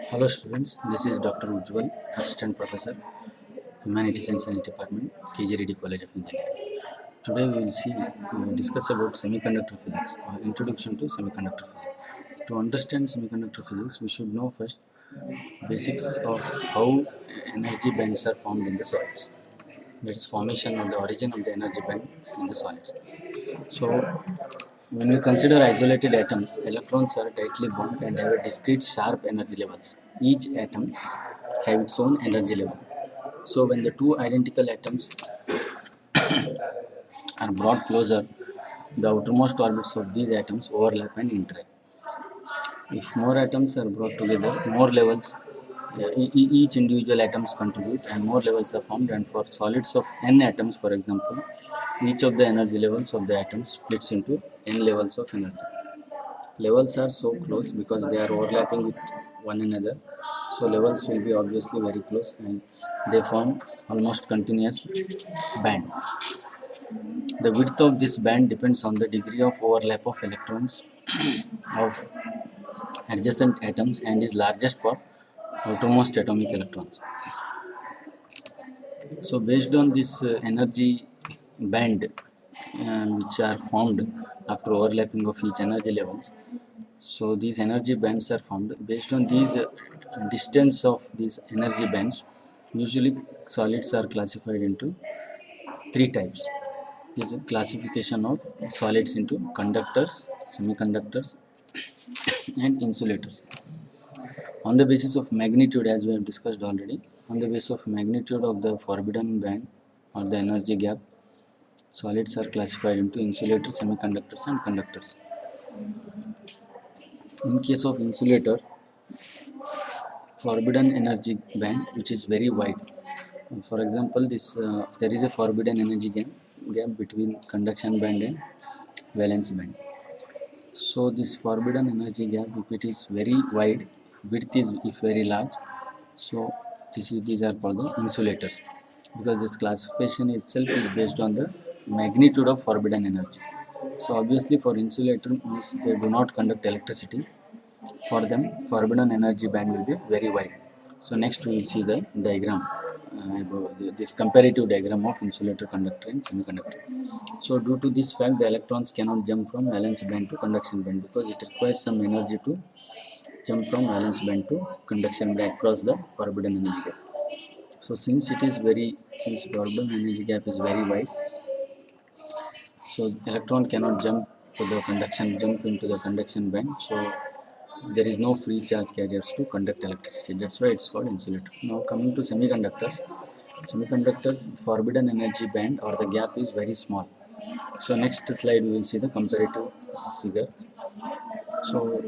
Hello students, this is Dr. Ujjwal, Assistant Professor, Humanities and Science Department, KGRD College of Engineering. Today we will discuss about semiconductor physics or introduction to semiconductor physics. To understand semiconductor physics, we should know first basics of how energy bands are formed in the solids. That is formation of the origin of the energy bands in the solids. So when we consider isolated atoms, electrons are tightly bound and have a discrete sharp energy levels. Each atom have its own energy level. So when the two identical atoms are brought closer, the outermost orbits of these atoms overlap and interact. If more atoms are brought together, more levels, each individual atoms contribute and more levels are formed. And for solids of n atoms, for example, each of the energy levels of the atoms splits into n levels of energy. Levels are so close because they are overlapping with one another, so levels will be obviously very close and they form almost continuous band. The width of this band depends on the degree of overlap of electrons of adjacent atoms and is largest for outermost atomic electrons. So based on this energy band which are formed after overlapping of each energy levels, so these energy bands are formed based on these distance of these energy bands. Usually solids are classified into three types. This is classification of solids into conductors, semiconductors and insulators. On the basis of magnitude, as we have discussed already, on the basis of magnitude of the forbidden band or the energy gap, solids are classified into insulators, semiconductors and conductors. In case of insulator, forbidden energy band which is very wide. For example, this there is a forbidden energy gap between conduction band and valence band. So this forbidden energy gap, if it is very wide, width is if very large, so these are called the insulators, because this classification itself is based on the magnitude of forbidden energy. So obviously for insulator means they do not conduct electricity. For them, forbidden energy band will be very wide. So next we will see the diagram, this comparative diagram of insulator, conductor and semiconductor. So due to this fact, the electrons cannot jump from valence band to conduction band because it requires some energy to jump from valence band to conduction band across the forbidden energy gap. So since forbidden energy gap is very wide, so electron cannot jump into the conduction band. So there is no free charge carriers to conduct electricity. That's why it's called insulator. Now coming to semiconductors. Semiconductors forbidden energy band or the gap is very small. So next slide we will see the comparative figure. So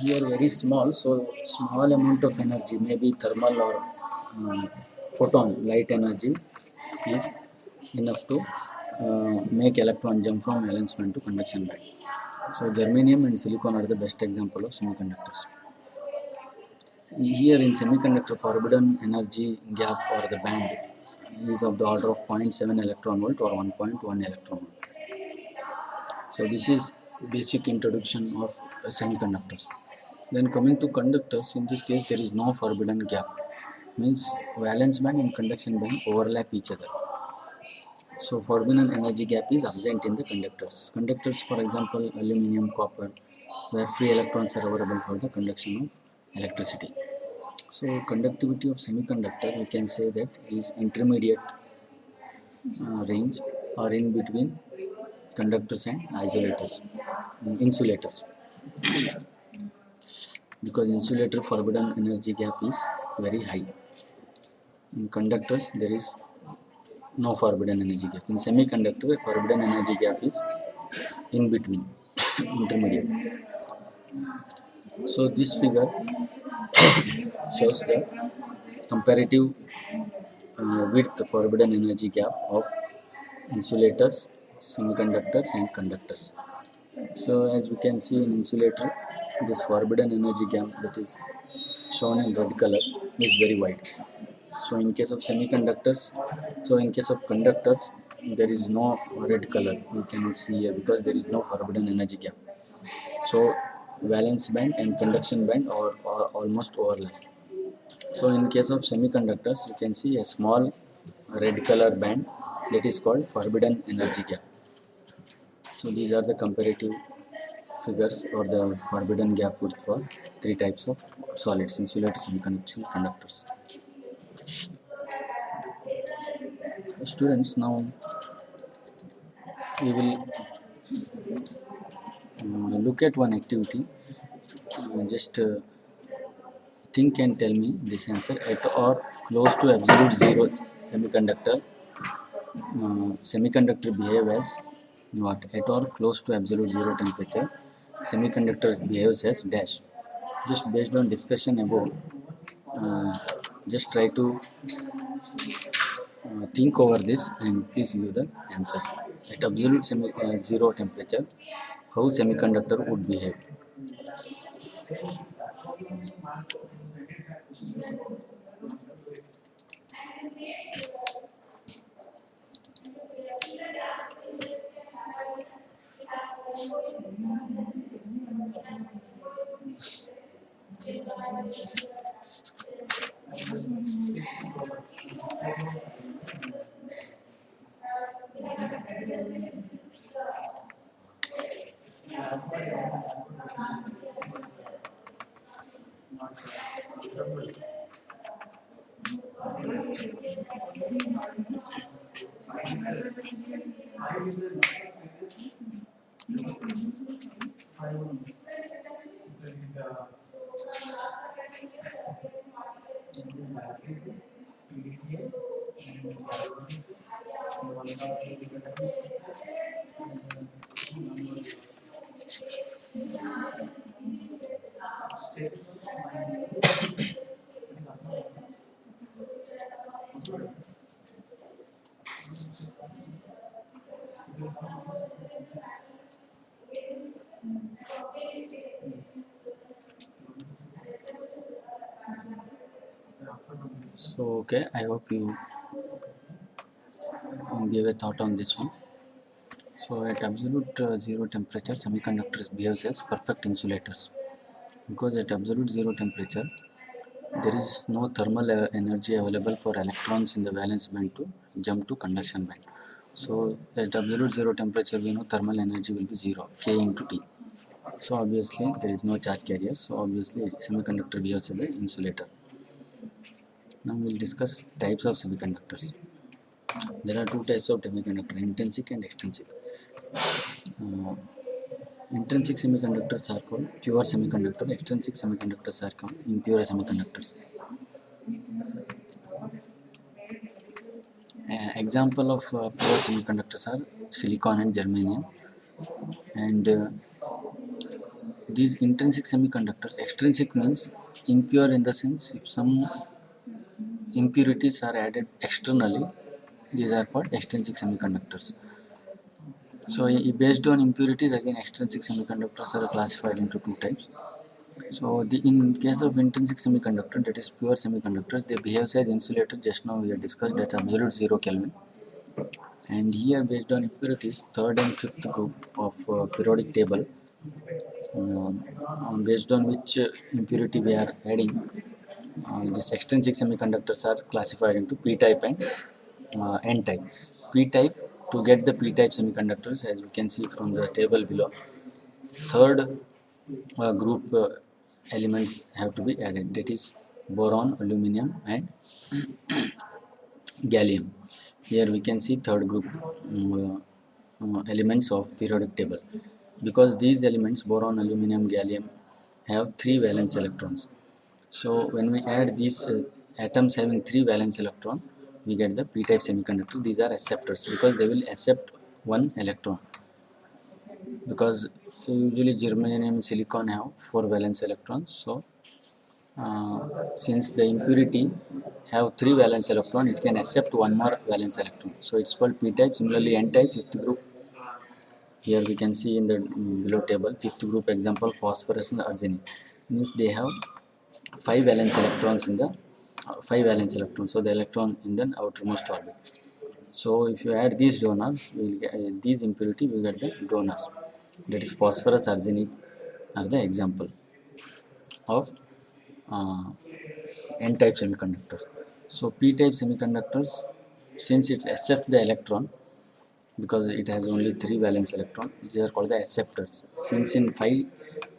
here very small, so small amount of energy, maybe thermal or um, photon light energy is enough to make electron jump from valence band to conduction band. So germanium and silicon are the best example of semiconductors. Here in semiconductor, forbidden energy gap or the band is of the order of 0.7 electron volt or 1.1 electron volt. So this is basic introduction of semiconductors. Then coming to conductors, in this case there is no forbidden gap. Means valence band and conduction band overlap each other. So forbidden energy gap is absent in the conductors. Conductors, for example, aluminum, copper, where free electrons are available for the conduction of electricity. So conductivity of semiconductor, we can say that is intermediate range or in between conductors and insulators, because insulator forbidden energy gap is very high. In conductors there is no forbidden energy gap. In semiconductor, forbidden energy gap is in between, intermediate. So this figure shows the comparative width forbidden energy gap of insulators, semiconductors and conductors. So as we can see in insulator, this forbidden energy gap that is shown in red color is very wide. So in case of semiconductors, so in case of conductors, there is no red color, you cannot see here because there is no forbidden energy gap. So valence band and conduction band or almost overlap. So in case of semiconductors, you can see a small red color band that is called forbidden energy gap. So these are the comparative figures or the forbidden gap width for three types of solids: insulators, semiconductors, and conductors. Students, now we will look at one activity. Just think and tell me this answer. At or close to absolute zero semiconductor behave as what? At or close to absolute zero temperature, semiconductors behaves as dash. Just based on discussion above, uh, just try to think over this and please give the answer. At absolute zero temperature, how semiconductor would behave? So okay, I hope you give a thought on this one. So at absolute zero temperature, semiconductors behaves as perfect insulators because at absolute zero temperature, there is no thermal energy available for electrons in the valence band to jump to conduction band. So at absolute zero temperature, we know thermal energy will be zero, K into T. So obviously there is no charge carrier. So obviously semiconductor behaves as an insulator. Now we will discuss types of semiconductors. There are two types of semiconductor: intrinsic and extrinsic. Uh, Intrinsic semiconductors are called pure semiconductor. Extrinsic semiconductors are called impure semiconductors. Example of pure semiconductors are silicon and germanium. And these intrinsic semiconductors, extrinsic means impure in the sense if some impurities are added externally, these are called extrinsic semiconductors. So based on impurities, again extrinsic semiconductors are classified into two types. So in case of intrinsic semiconductor, that is pure semiconductors, they behave as insulator. Just now we have discussed that absolute zero Kelvin. And here based on impurities, third and fifth group of periodic table, based on which impurity we are adding, these extrinsic semiconductors are classified into P type and N type. P type, to get the P type semiconductors, as you can see from the table below, third group elements have to be added, that is boron, aluminum and gallium. Here we can see third group elements of periodic table, because these elements boron, aluminum, gallium have three valence electrons. So when we add these atoms having three valence electron, we get the p-type semiconductor. These are acceptors because they will accept one electron, because usually germanium and silicon have four valence electrons. So since the impurity have three valence electron, it can accept one more valence electron. So it's called p-type. Similarly, n-type, fifth group. Here we can see in the below table, fifth group example, phosphorus and arsenic. Means they have five valence electrons in the five valence electrons. So the electron in the outermost orbit. So if you add these donors, we will get these impurity. We will get the donors. That is phosphorus, arsenic, are the example of uh, N-type semiconductors. So P-type semiconductors, since it accepts the electron, because it has only 3 valence electron, these are called the acceptors. Since in 5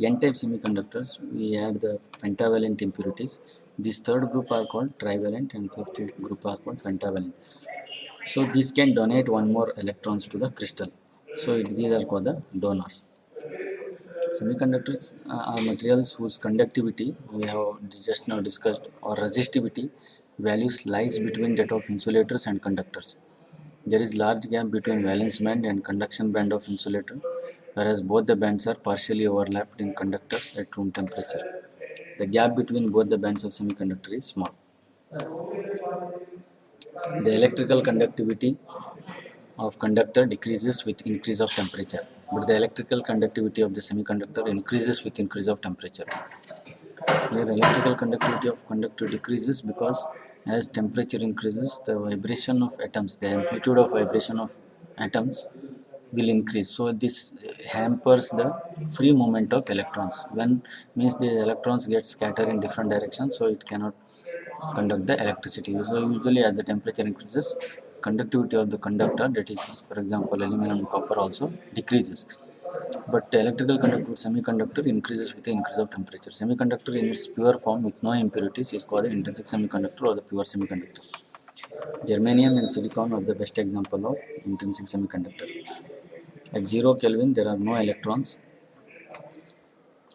N-type semiconductors we have the pentavalent impurities, this third group are called trivalent and fifth group are called pentavalent. So this can donate one more electrons to the crystal. So these are called the donors. Semiconductors are materials whose conductivity we have just now discussed, or resistivity values lies between that of insulators and conductors. There is large gap between valence band and conduction band of insulator, whereas both the bands are partially overlapped in conductors at room temperature. The gap between both the bands of semiconductor is small. The electrical conductivity of conductor decreases with increase of temperature, but the electrical conductivity of the semiconductor increases with increase of temperature. Here electrical conductivity of conductor decreases because as temperature increases, the vibration of atoms, the amplitude of vibration of atoms will increase. So this hampers the free movement of electrons. When means the electrons get scattered in different directions, so it cannot conduct the electricity. So usually as the temperature increases, conductivity of the conductor, that is for example aluminum, copper, also decreases. But the electrical conductor semiconductor increases with the increase of temperature. Semiconductor in its pure form with no impurities is called the intrinsic semiconductor or the pure semiconductor. Germanium and silicon are the best example of intrinsic semiconductor. At 0 Kelvin, there are no electrons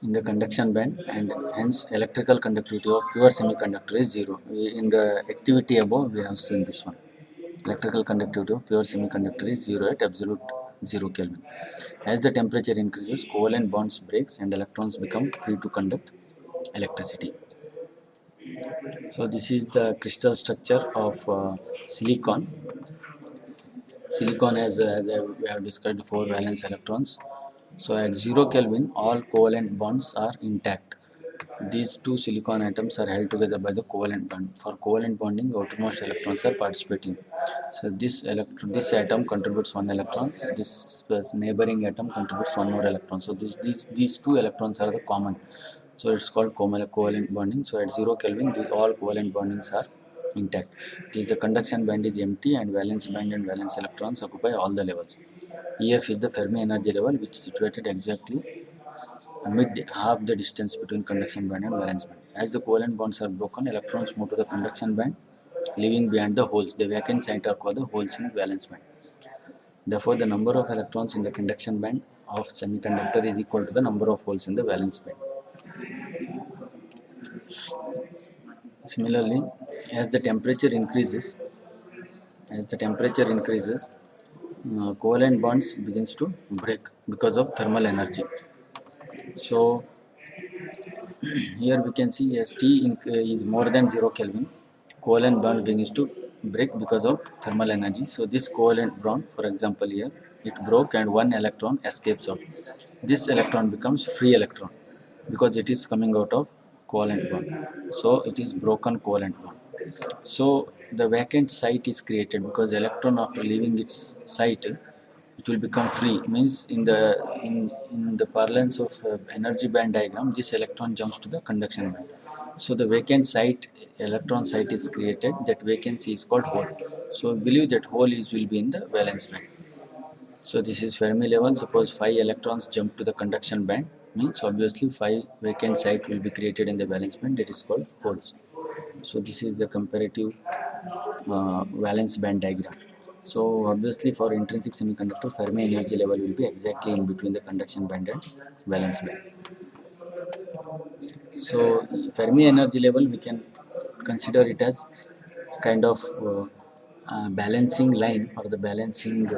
in the conduction band, and hence electrical conductivity of pure semiconductor is 0. In the activity above, we have seen this one. Electrical conductivity of pure semiconductor is 0 at absolute 0 Kelvin. As the temperature increases, covalent bonds breaks and electrons become free to conduct electricity. So this is the crystal structure of silicon. Silicon has, we have discussed, 4 valence electrons. So at 0 Kelvin, all covalent bonds are intact. These two silicon atoms are held together by the covalent bond. For covalent bonding, outermost electrons are participating. So this atom contributes 1 electron. This neighboring atom contributes 1 more electron. So these two electrons are the common. So it's called covalent bonding. So at 0 Kelvin, all covalent bondings are intact. The conduction band is empty and valence band and valence electrons occupy all the levels. EF is the Fermi energy level, which is situated exactly amid half the distance between conduction band and valence band. As the covalent bonds are broken, electrons move to the conduction band, leaving behind the holes. The vacant site are called the holes in valence band. Therefore, the number of electrons in the conduction band of semiconductor is equal to the number of holes in the valence band. Similarly, as the temperature increases, covalent bonds begins to break because of thermal energy. So here we can see as T is more than 0 Kelvin, covalent bond begins to break because of thermal energy. So this covalent bond, for example here, it broke and one electron escapes out. This electron becomes free electron because it is coming out of covalent bond. So it is broken covalent bond. So the vacant site is created because the electron, after leaving its site, it will become free. Means in the parlance of energy band diagram, this electron jumps to the conduction band. So the vacant site, electron site is created. That vacancy is called hole. So believe that hole is will be in the valence band. So this is Fermi level. Suppose 5 electrons jump to the conduction band. Means obviously 5 vacant site will be created in the valence band. That is called holes. So this is the comparative valence band diagram. So obviously for intrinsic semiconductor, Fermi energy level will be exactly in between the conduction band and valence band. So Fermi energy level, we can consider it as kind of balancing line or the balancing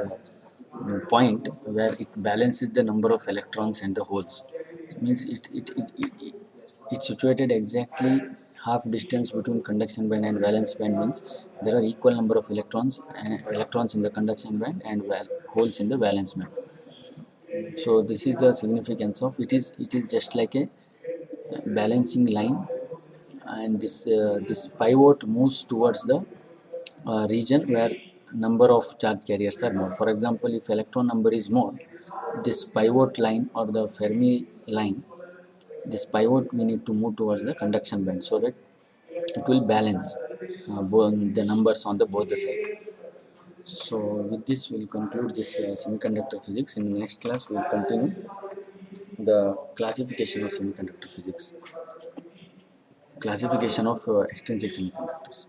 point where it balances the number of electrons and the holes. It means it's situated exactly half distance between conduction band and valence band, means there are equal number of electrons in the conduction band and holes in the valence band. So this is the significance of it. Is just like a balancing line, and this pivot moves towards the region where number of charge carriers are more. For example, if electron number is more, this pivot line or the Fermi line this pivot we need to move towards the conduction band so that it will balance both the numbers on the both the side. So with this we'll conclude this semiconductor physics. In the next class we'll continue the classification of semiconductor physics, classification of extrinsic semiconductors.